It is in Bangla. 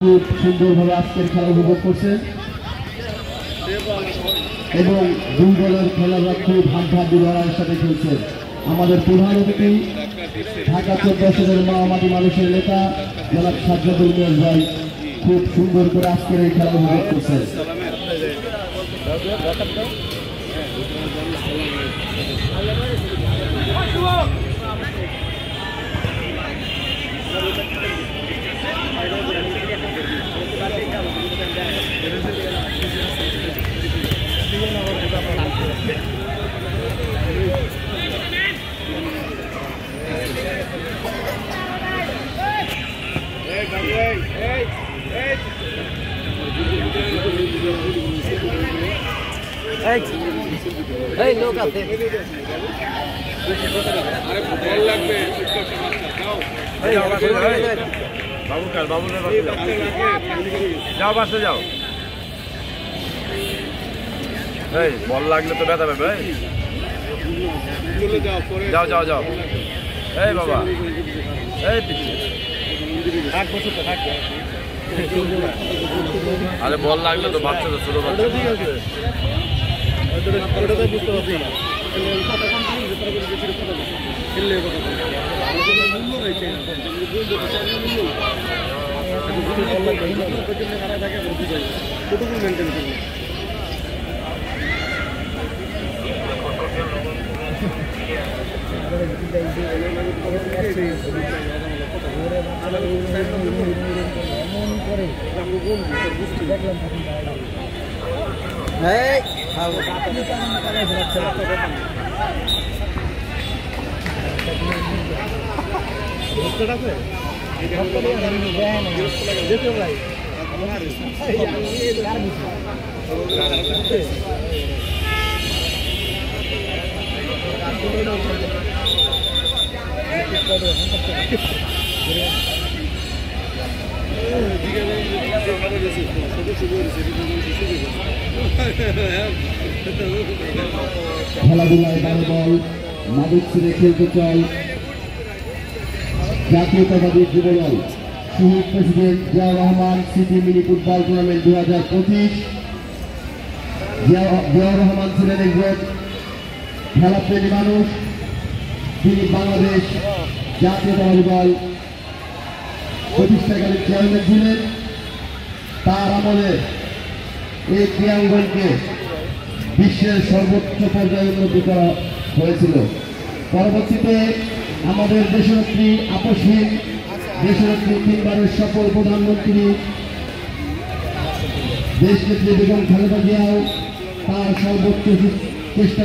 খুব সুন্দরভাবে আজকের খেলা উপভোগ করছেন এবং দুই দলের খেলাটা খুব হাড্ডাহাড্ডি লড়াইয়ের সাথে খেলছেন। আমাদের প্রধান অতিথি ঢাকা 14 মহামাটি মানুষের নেতা জনাব সাজ্জাদুল মিয়াজ ভাই খুব সুন্দর করে আজকের এই খেলা উপভোগ করছেন। এই লোক আছে আরে বল লাগবে বাবু কার বাবু যাও বাসে যাও। এই বল লাগলে তো ব্যথা পাবে। যাও যাও যাও। এই বাবা এই আরে বল লাগলে তো বাচ্চা তো ছোট বাচ্চা ঠিক আছে বুঝতে পারছি না খেলাধুলায় ভলিবল মাদক ছেড়ে খেলতে চাই জাতীয়তাবাদী যুবদল শহীদ president Ziaur Rahman city mini football tournament 2025। Ziaur Rahman ছিলেন একজন খেলাপ্রেমী মানুষ। তিনি বাংলাদেশ জাতীয়তাবাদী দল প্রতিষ্ঠাকারী চেয়ারম্যান ছিলেন। তার আমলে এই ক্রীড়াঙ্গনকে বিশ্বের সর্বোচ্চ পর্যায়ে উন্নতি করা হয়েছিল। পরবর্তীতে আমাদের দেশনেত্রী আপসহীন দেশনেত্রী 3 বারের সফল প্রধানমন্ত্রী দেশনেত্রী বেগম খালেদা জিয়াও তার সর্বোচ্চ চেষ্টা